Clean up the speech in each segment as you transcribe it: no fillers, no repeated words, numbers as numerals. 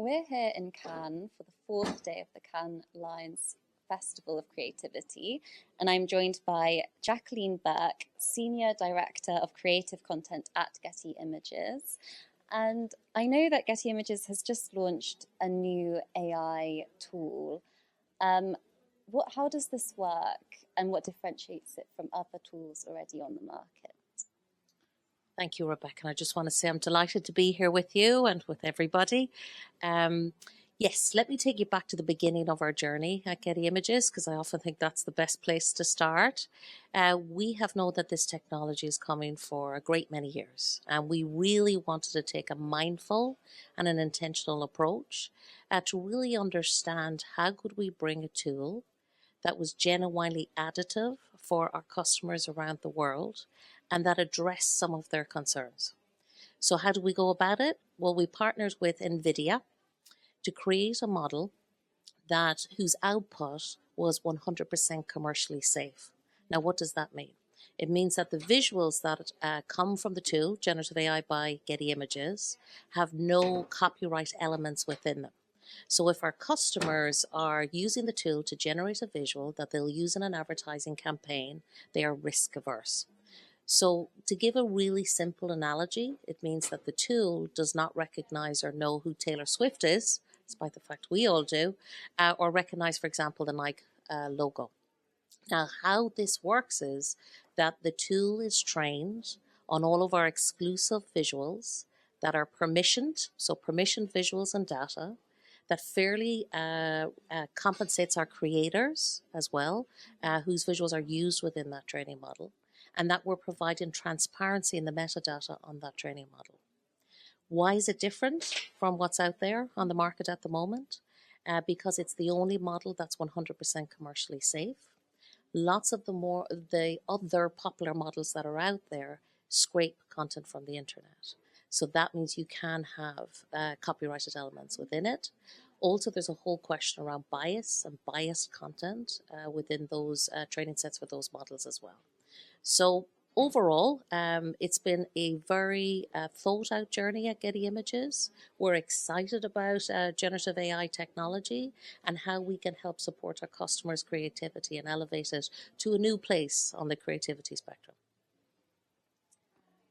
We're here in Cannes for the fourth day of the Cannes Lions Festival of Creativity, and I'm joined by Jacqueline Bourke, Senior Director of Creative Content at Getty Images. And I know that Getty Images has just launched a new AI tool. How does this work, and what differentiates it from other tools already on the market? Thank you, Rebecca. I just want to say I'm delighted to be here with you and with everybody. Yes, let me take you back to the beginning of our journey at Getty Images, because I often think that's the best place to start. We have known that this technology is coming for a great many years, and we really wanted to take a mindful and an intentional approach to really understand how could we bring a tool that was genuinely additive for our customers around the world and that addressed some of their concerns. So how do we go about it? Well, we partnered with NVIDIA to create a model whose output was 100% commercially safe. Now, what does that mean? It means that the visuals that come from the tool, Generative AI by Getty Images, have no copyright elements within them. So if our customers are using the tool to generate a visual that they'll use in an advertising campaign, they are risk averse. So to give a really simple analogy, it means that the tool does not recognize or know who Taylor Swift is, despite the fact we all do, or recognize, for example, the Nike logo. Now, how this works is that the tool is trained on all of our exclusive visuals that are permissioned, so permissioned visuals and data, that fairly compensates our creators as well, whose visuals are used within that training model, and that we're providing transparency in the metadata on that training model. Why is it different from what's out there on the market at the moment? Because it's the only model that's 100% commercially safe. Lots of the other popular models that are out there scrape content from the internet. So that means you can have copyrighted elements within it. Also, there's a whole question around bias and biased content within those training sets for those models as well. So overall, it's been a very thought out journey at Getty Images. We're excited about generative AI technology and how we can help support our customers' creativity and elevate it to a new place on the creativity spectrum.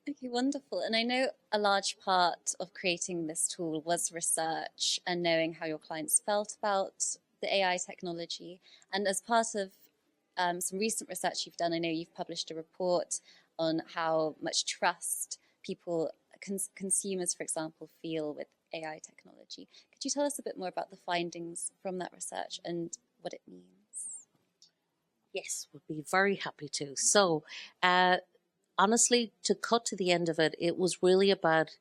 Okay, wonderful. And I know a large part of creating this tool was research and knowing how your clients felt about the AI technology. And as part of some recent research you've done, I know you've published a report on how much trust people, consumers, for example, feel with AI technology. Could you tell us a bit more about the findings from that research and what it means? Yes, would be very happy to. So, honestly, to cut to the end of it, it was really about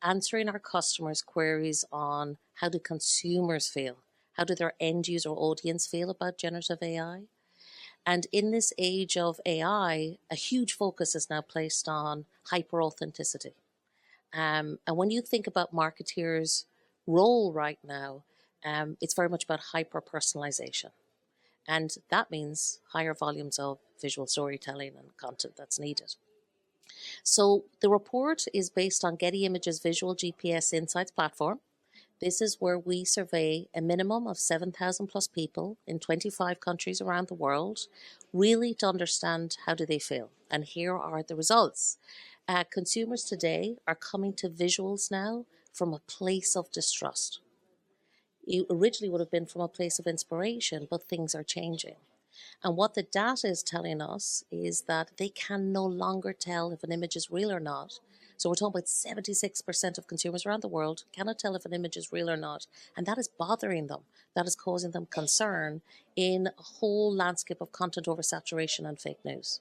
answering our customers' queries on how do consumers feel? How do their end user audience feel about generative AI? And in this age of AI, a huge focus is now placed on hyper-authenticity. And when you think about marketeers' role right now, it's very much about hyper-personalization. And that means higher volumes of visual storytelling and content that's needed. So the report is based on Getty Images Visual GPS Insights platform. This is where we survey a minimum of 7,000 plus people in 25 countries around the world, really to understand how do they feel. And here are the results. Consumers today are coming to visuals now from a place of distrust. It originally would have been from a place of inspiration, but things are changing. And what the data is telling us is that they can no longer tell if an image is real or not. So we're talking about 76% of consumers around the world cannot tell if an image is real or not. And that is bothering them. That is causing them concern in a whole landscape of content oversaturation and fake news.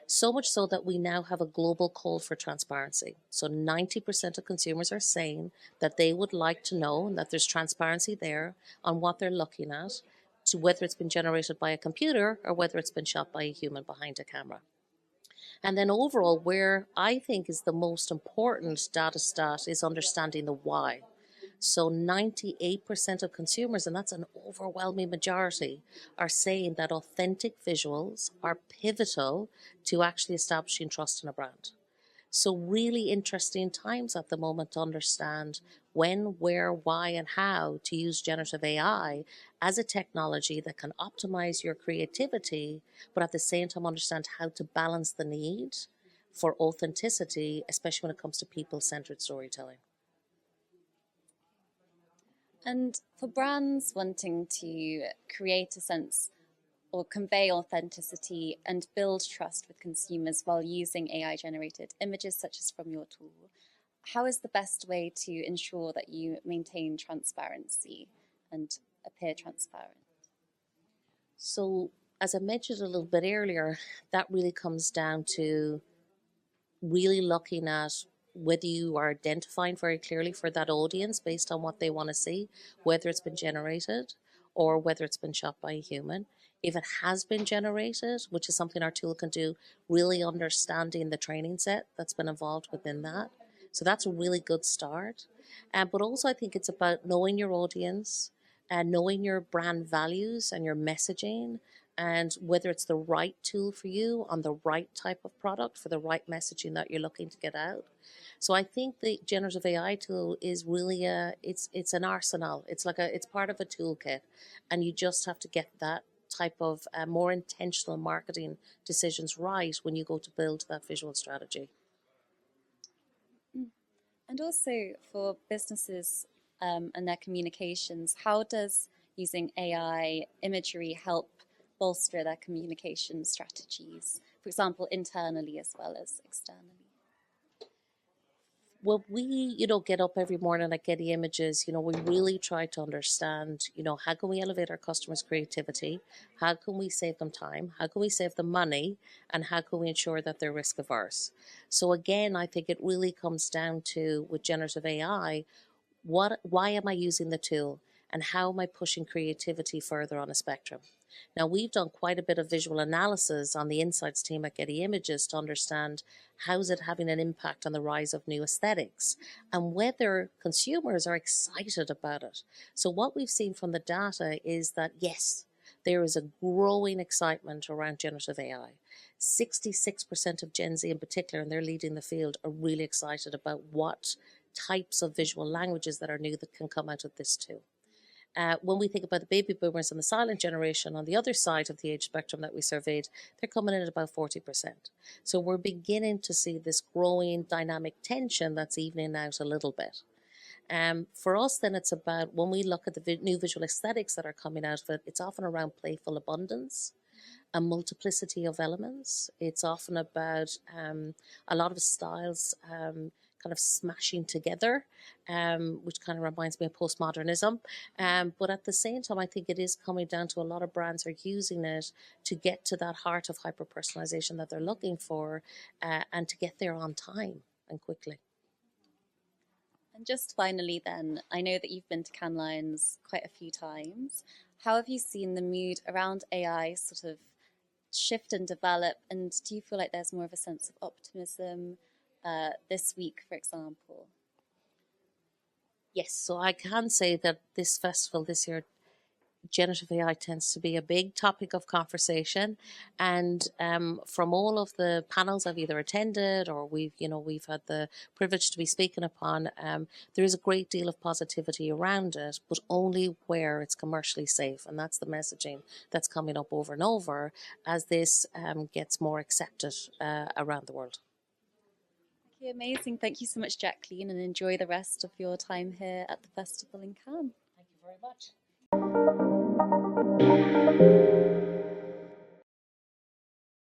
So much so that we now have a global call for transparency. So 90% of consumers are saying that they would like to know that there's transparency there on what they're looking at, to whether it's been generated by a computer or whether it's been shot by a human behind a camera. And then overall, where I think is the most important data stat is understanding the why. So 98% of consumers, and that's an overwhelming majority, are saying that authentic visuals are pivotal to actually establishing trust in a brand. So really interesting times at the moment to understand when, where, why, and how to use generative AI as a technology that can optimize your creativity, but at the same time understand how to balance the need for authenticity, especially when it comes to people-centered storytelling. And for brands wanting to create a sense or convey authenticity and build trust with consumers while using AI generated images such as from your tool, how is the best way to ensure that you maintain transparency and appear transparent? So, as I mentioned a little bit earlier, that really comes down to really looking at whether you are identifying very clearly for that audience based on what they want to see, whether it's been generated or whether it's been shot by a human. If it has been generated, which is something our tool can do, really understanding the training set that's been involved within that. So that's a really good start. But also, I think it's about knowing your audience and knowing your brand values and your messaging, and whether it's the right tool for you on the right type of product for the right messaging that you're looking to get out. So I think the generative AI tool is really it's an arsenal. It's part of a toolkit, and you just have to get that type of more intentional marketing decisions right when you go to build that visual strategy. And also for businesses and their communications, how does using AI imagery help bolster their communication strategies, for example, internally as well as externally? Well, we, get up every morning at Getty Images, we really try to understand, how can we elevate our customers' creativity? How can we save them time? How can we save them money? And how can we ensure that they're risk averse? So again, I think it really comes down to, with generative AI, why am I using the tool? And how am I pushing creativity further on a spectrum? Now, we've done quite a bit of visual analysis on the insights team at Getty Images to understand how is it having an impact on the rise of new aesthetics and whether consumers are excited about it. So what we've seen from the data is that, yes, there is a growing excitement around generative AI. 66% of Gen Z in particular, and they're leading the field, are really excited about what types of visual languages that are new that can come out of this too. When we think about the baby boomers and the silent generation on the other side of the age spectrum that we surveyed, they're coming in at about 40%. So we're beginning to see this growing dynamic tension that's evening out a little bit. For us, then, it's about when we look at the new visual aesthetics that are coming out of it, it's often around playful abundance, a multiplicity of elements. It's often about a lot of styles kind of smashing together, which kind of reminds me of postmodernism. But at the same time, I think it is coming down to a lot of brands are using it to get to that heart of hyper-personalization that they're looking for, and to get there on time and quickly. And just finally then, I know that you've been to Cannes Lions quite a few times. How have you seen the mood around AI sort of shift and develop? And do you feel like there's more of a sense of optimism this week, for example? Yes, so I can say that this festival this year, generative AI tends to be a big topic of conversation, and from all of the panels I've either attended or we've had the privilege to be speaking upon, there is a great deal of positivity around it, but only where it's commercially safe, and that's the messaging that's coming up over and over as this gets more accepted around the world. Okay, amazing. Thank you so much, Jacqueline, and enjoy the rest of your time here at the festival in Cannes. Thank you very much.